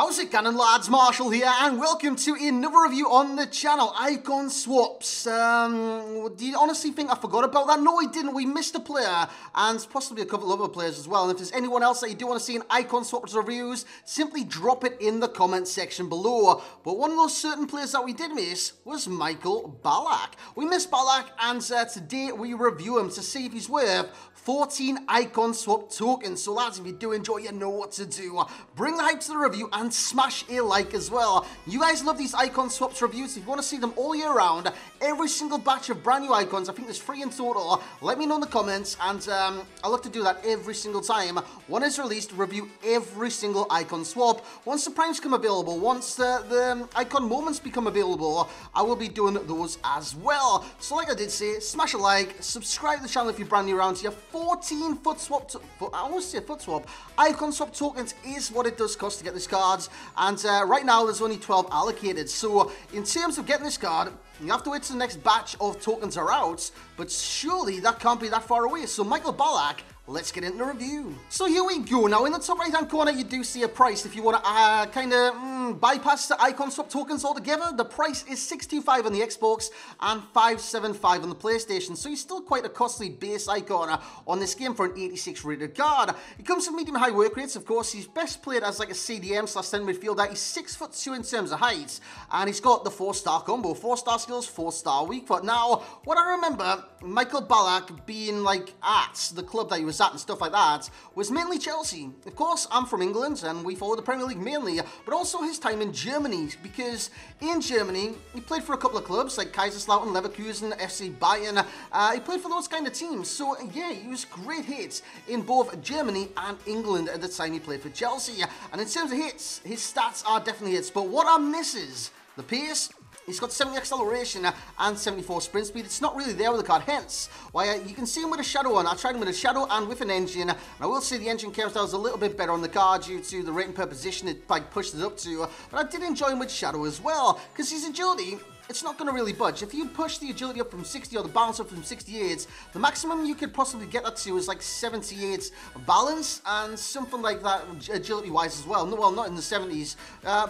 How's it going, lads? Marshall here, and welcome to another review on the channel, Icon Swaps. Do you honestly think I forgot about that? No, I didn't. We missed a player, and possibly a couple of other players as well. And if there's anyone else that you do want to see in Icon Swaps reviews, simply drop it in the comment section below. But one of those certain players that we did miss was Michael Ballack. We missed Ballack, and today we review him to see if he's worth 14 Icon Swap tokens. So lads, if you do enjoy, you know what to do. Bring the hype to the review and smash a like as well. You guys love these Icon Swaps reviews. If you want to see them all year round, every single batch of brand new icons, I think there's 3 in total, let me know in the comments, and I'll look to do that every single time one is released. Review every single Icon Swap. Once the primes become available, once the Icon moments become available, I will be doing those as well. So like I did say, smash a like, subscribe to the channel if you're brand new around here. 14 foot swap, I almost say foot swap, Icon Swap tokens is what it does cost to get this cards, and right now there's only 12 allocated. So in terms of getting this card, you have to wait till the next batch of tokens are out, but surely that can't be that far away. So Michael Ballack, let's get into the review. So here we go. Now in the top right hand corner you do see a price. If you want to kind of bypass the Icon Swap tokens altogether, the price is $625 on the Xbox and $575 on the PlayStation. So he's still quite a costly base icon on this game for an 86 rated card. He comes with medium high work rates, of course. He's best played as like a CDM / centre midfielder. He's 6'2" in terms of height, and he's got the 4-star combo, 4-star skills, 4-star weak foot. Now what I remember Michael Ballack being like at the club that he was at and stuff like that was mainly Chelsea. Of course, I'm from England and we follow the Premier League mainly, but also his time in Germany, because in Germany he played for a couple of clubs like Kaiserslautern, Leverkusen, FC Bayern. He played for those kind of teams. So yeah, he was great hits in both Germany and England at the time he played for Chelsea. And in terms of hits, his stats are definitely hits, but what I miss is the pace. He's got 70 acceleration and 74 sprint speed. It's not really there with the card, hence why you can see him with a shadow on. I tried him with a shadow and with an engine, and I will say the engine cam style is a little bit better on the card due to the rating per position it like pushed it up to, but I did enjoy him with shadow as well, because his agility, it's not going to really budge. If you push the agility up from 60 or the balance up from 68, the maximum you could possibly get that to is like 78 balance and something like that agility wise as well. No, well, not in the 70s,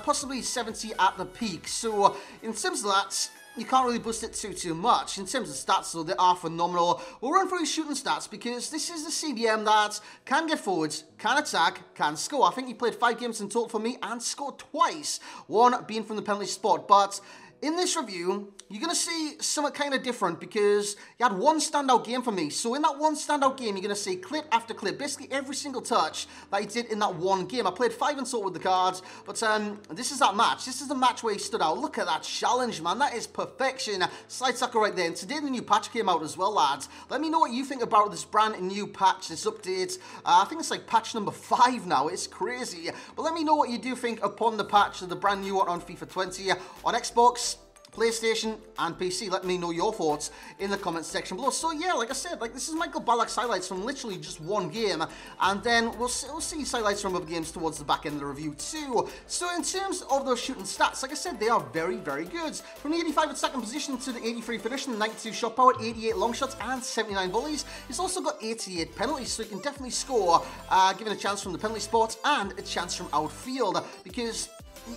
possibly 70 at the peak. So in terms of that, you can't really boost it too much. In terms of stats, though, they are phenomenal. We'll run through his shooting stats, because this is the CDM that can get forwards, can attack, can score. I think he played 5 games in total for me and scored twice, one being from the penalty spot. But in this review, you're going to see something kind of different, because he had one standout game for me. So in that one standout game, you're going to see clip after clip, basically every single touch that he did in that one game. I played 5 in total with the cards, but this is that match. This is the match where he stood out. Look at that challenge, man. That is perfection. Slide tackle right there. And today the new patch came out as well, lads. Let me know what you think about this brand new patch, this update. I think it's like patch number 5 now. It's crazy. But let me know what you do think upon the patch of the brand new one on FIFA 20 on Xbox, PlayStation and PC. Let me know your thoughts in the comments section below. So yeah, like I said, like this is Michael Ballack's highlights from literally just one game, and then we'll see his highlights from other games towards the back end of the review too. So in terms of those shooting stats, like I said, they are very good. From the 85 attacking position to the 83 finishing, 92 shot power, 88 long shots and 79 volleys. He's also got 88 penalties, so he can definitely score given a chance from the penalty spot and a chance from outfield, because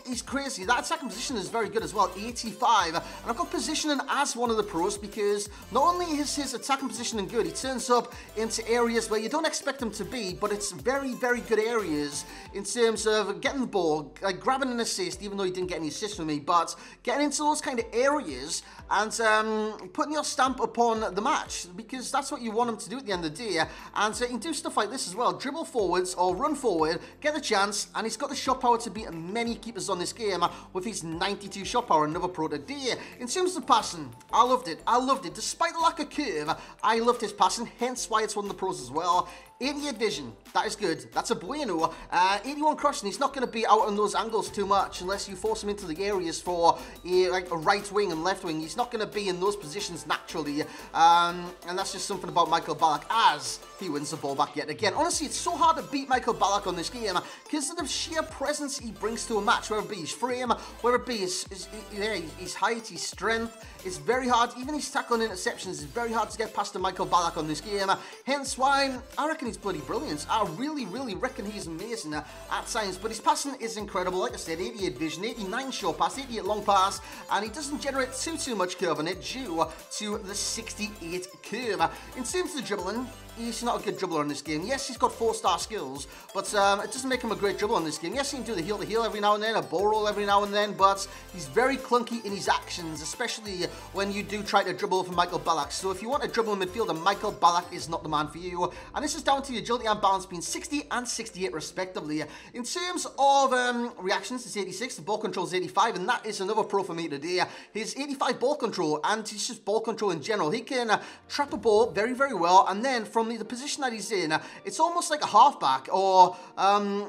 he's crazy. That attacking position is very good as well, 85. And I've got positioning as one of the pros, because not only is his attacking positioning good, he turns up into areas where you don't expect him to be, but it's very good areas in terms of getting the ball, like grabbing an assist, even though he didn't get any assists from me, but getting into those kind of areas and putting your stamp upon the match, because that's what you want him to do at the end of the day. And he can do stuff like this as well, dribble forwards or run forward, get the chance, and he's got the shot power to beat many keepers on this game with his 92 shot power, another pro today. In terms of passing, I loved it. Despite the lack of curve, I loved his passing, hence why it's one of the pros as well. 88 vision, that is good. That's a bueno. 81 crossing, he's not going to be out on those angles too much unless you force him into the areas for like a right wing and left wing. He's not going to be in those positions naturally. And that's just something about Michael Ballack as he wins the ball back yet again. Honestly, it's so hard to beat Michael Ballack on this game because of the sheer presence he brings to a match, whether it be his frame, whether it be his height, his strength. It's very hard. Even his tackling interceptions is very hard to get past the Michael Ballack on this game. Hence why I reckon reckon he's bloody brilliant. I really reckon he's amazing at times, but his passing is incredible. Like I said, 88 vision, 89 short pass, 88 long pass, and he doesn't generate too much curve on it due to the 68 curve. In terms of the dribbling, he's not a good dribbler in this game. Yes, he's got 4-star skills, but it doesn't make him a great dribbler in this game. Yes, he can do the heel-to-heel every now and then, a ball roll every now and then, but he's very clunky in his actions, especially when you do try to dribble for Michael Ballack. So if you want to dribble in midfield, Michael Ballack is not the man for you. And this is down to the agility and balance being 60 and 68 respectively. In terms of reactions, it's 86, the ball control is 85, and that is another pro for me today. His 85 ball control, and he's just ball control in general. He can trap a ball very well, and then from the position that he's in, it's almost like a halfback, or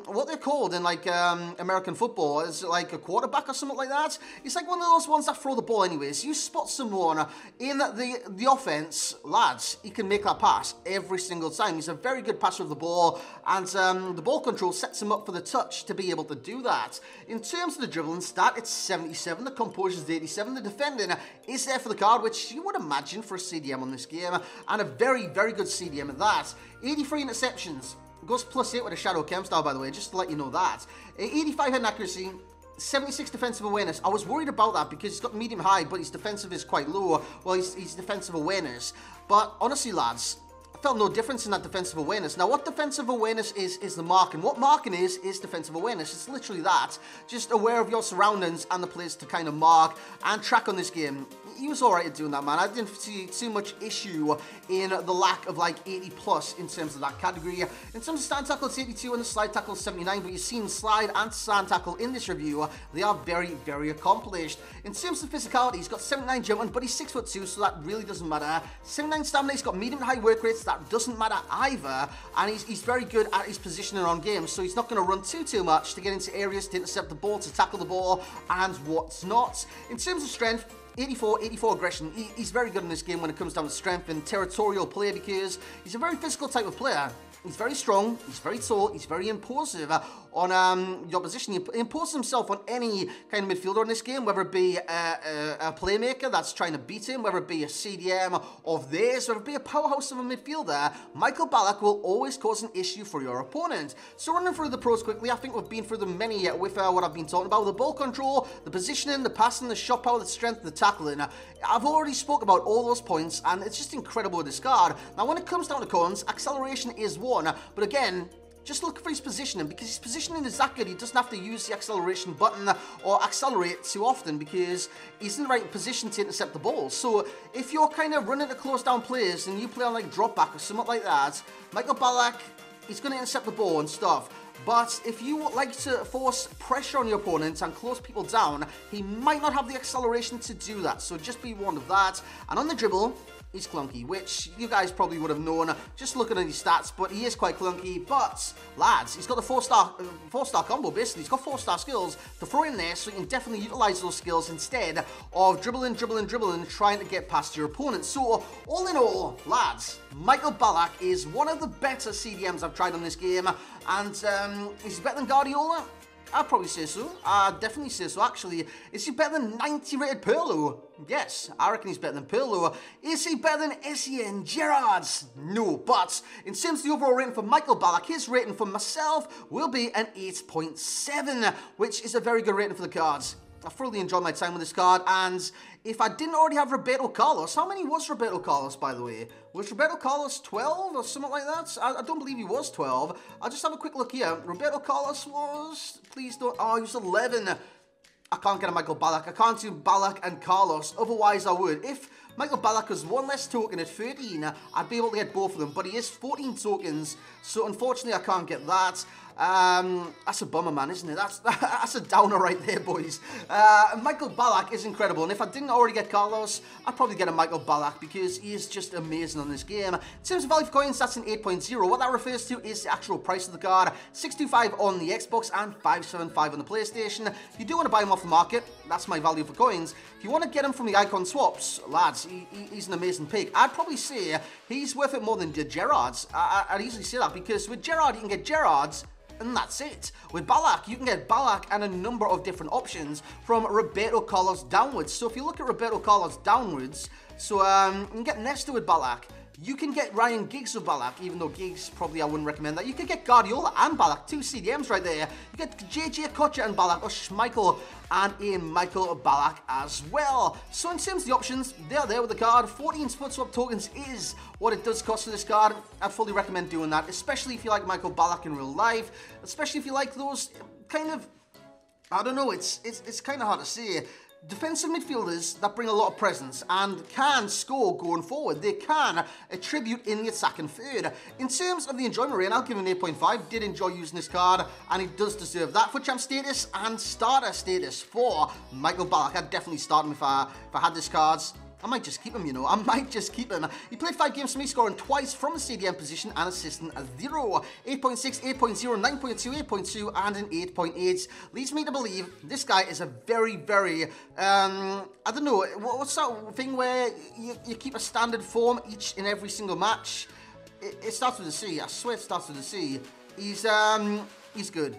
what they're called in like American football, is like a quarterback or something like that. It's like one of those ones that throw the ball anyways. You spot someone in the offense, lads, he can make that pass every single time. He's a very good passer of the ball, and the ball control sets him up for the touch to be able to do that. In terms of the dribbling stat, it's 77, the composure is 87, the defending is there for the card, which you would imagine for a CDM on this game, and a very good CDM at that. 83 interceptions, goes +8 with a shadow chem style, by the way, just to let you know that. 85 head accuracy, 76 defensive awareness. I was worried about that because he's got medium high, but his defensive is quite low. Well, his defensive awareness. But honestly, lads, I felt no difference in that defensive awareness. Now, what defensive awareness is the marking. What marking is defensive awareness. It's literally that. Just aware of your surroundings and the place to kind of mark and track on this game. He was alright at doing that, man. I didn't see too much issue in the lack of like 80 plus in terms of that category. In terms of stand tackle, it's 82 and the slide tackle is 79, but you've seen slide and stand tackle in this review. They are very accomplished. In terms of physicality, he's got 79 jumping, but he's 6'2", so that really doesn't matter. 79 stamina, he's got medium to high work rates, that doesn't matter either. And he's very good at his positioning on games, so he's not going to run too much to get into areas to intercept the ball, to tackle the ball, and what's not. In terms of strength, 84 aggression. He's very good in this game when it comes down to strength and territorial play because he's a very physical type of player. He's very strong, he's very tall, he's very impulsive on the opposition. He imposes himself on any kind of midfielder in this game, whether it be a playmaker that's trying to beat him, whether it be a CDM of theirs, whether it be a powerhouse of a midfielder. Michael Ballack will always cause an issue for your opponent. So running through the pros quickly, I think we've been through them many with what I've been talking about. The ball control, the positioning, the passing, the shot power, the strength, the tackling. I've already spoke about all those points, and it's just incredible with this card. Now, when it comes down to cons, acceleration is one, but again, just look for his positioning, because his positioning is that good. He doesn't have to use the acceleration button or accelerate too often because he's in the right position to intercept the ball. So if you're kind of running to close down players and you play on like drop back or something like that, Michael Ballack, he's going to intercept the ball and stuff. But if you like to force pressure on your opponent and close people down, he might not have the acceleration to do that. So just be warned of that. And on the dribble, he's clunky, which you guys probably would have known just looking at his stats, but he is quite clunky. But, lads, he's got the four-star combo, basically. He's got 4-star skills to throw in there, so you can definitely utilize those skills instead of dribbling, trying to get past your opponent. So, all in all, lads, Michael Ballack is one of the better CDMs I've tried on this game, and is he better than Guardiola? I'd probably say so. I'd definitely say so, actually. Is he better than 90 rated Pirlo? Yes, I reckon he's better than Pirlo. Is he better than Essien, Gerrards? No, but in terms of the overall rating for Michael Ballack, his rating for myself will be an 8.7, which is a very good rating for the cards. I thoroughly enjoyed my time with this card, and if I didn't already have Roberto Carlos, how many was Roberto Carlos, by the way? Was Roberto Carlos 12 or something like that? I don't believe he was 12. I'll just have a quick look here. Roberto Carlos was, please don't, oh, he was 11. I can't get a Michael Ballack. I can't do Ballack and Carlos, otherwise I would. If Michael Ballack was one less token at 13, I'd be able to get both of them, but he is 14 tokens, so unfortunately I can't get that. That's a bummer, man, isn't it? That's a downer right there, boys. Michael Ballack is incredible, and if I didn't already get Carlos, I'd probably get a Michael Ballack because he is just amazing on this game. In terms of value for coins, that's an 8.0. What that refers to is the actual price of the card. $625 on the Xbox and $575 on the PlayStation. If you do want to buy him off the market, that's my value for coins. If you want to get him from the Icon Swaps, lads, he's an amazing pick. I'd probably say he's worth it more than Gerrards. I'd easily say that because with Gerrard, you can get Gerrards, and that's it. With Ballack, you can get Ballack and a number of different options from Roberto Carlos downwards. So if you look at Roberto Carlos downwards, so you can get Nesta with Ballack, You can get Ryan Giggs with Ballack, even though Giggs probably I wouldn't recommend that. You could get Guardiola and Ballack, 2 CDMs right there. You get JJ Kocher and Ballack, or Schmeichel and a Michael Ballack as well. So in terms of the options, they're there with the card. 14 spot swap tokens is what it does cost for this card. I fully recommend doing that, especially if you like Michael Ballack in real life, especially if you like those kind of, I don't know, it's kind of hard to say, defensive midfielders that bring a lot of presence and can score going forward. They can attribute in the attacking third. In terms of the enjoyment rate, I'll give him an 8.5. Did enjoy using this card, and he does deserve that. For champ status and starter status for Michael Ballack, I'd definitely start him if I had this card. I might just keep him, you know. I might just keep him. He played 5 games for me, scoring twice from the CDM position and assisting a 0. 8.6, 8.0, 9.2, 8.2, and an 8.8. Leads me to believe this guy is a very, very, I don't know, what's that thing where you keep a standard form each and every single match? It starts with a C. I swear it starts with a C. He's good.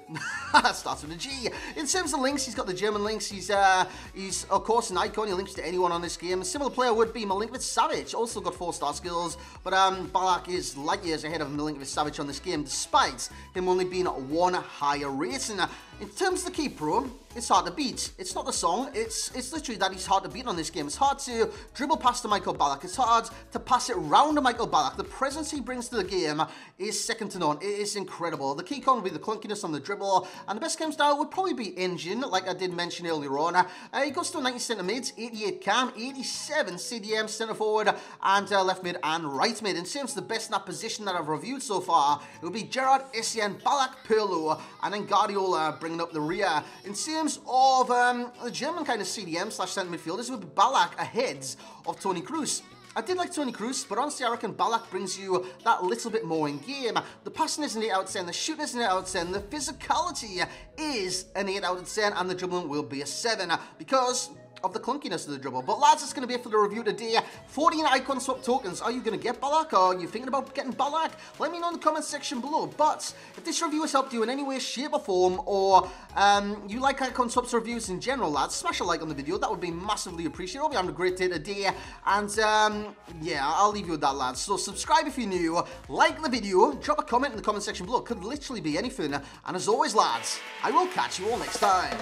Starts with a G. In terms of links, he's got the German links. He's of course an icon. He links to anyone on this game. A similar player would be Milinkovic Savic. Also got 4-star skills, but Ballack is light years ahead of Milinkovic Savic on this game, despite him only being 1 higher rating. In terms of the key pro, it's hard to beat. It's not the song, it's literally that he's hard to beat on this game. It's hard to dribble past the Michael Ballack. It's hard to pass it round to Michael Ballack. The presence he brings to the game is second to none. It is incredible. The key con would be the clunkiness on the dribble, and the best game style would probably be Engine, like I did mention earlier on. He goes to 90 centre mids, 88 cam, 87 CDM centre forward, and left mid and right mid. In terms of the best in that position that I've reviewed so far, it would be Gerrard, Essien, Ballack, Pirlo, and then Guardiola bringing up the rear. In terms of the German kind of CDM slash centre midfielders, it would be Ballack ahead of Toni Kroos. I did like Toni Kroos, but honestly I reckon Ballack brings you that little bit more in game. The passing is an 8 out of 10, the shooting is an 8 out of 10, the physicality is an 8 out of 10, and the dribbling will be a 7 because of the clunkiness of the dribble. But lads, that's going to be it for the review today. 14 icon swap tokens. Are you going to get Ballack, or are you thinking about getting Ballack? Let me know in the comments section below. But if this review has helped you in any way, shape or form, or you like icon swaps reviews in general, lads, smash a like on the video. That would be massively appreciated. Hope you're having a great day today, and yeah, I'll leave you with that, lads. So subscribe if you're new, like the video, drop a comment in the comment section below. Could literally be anything. And as always, lads, I will catch you all next time.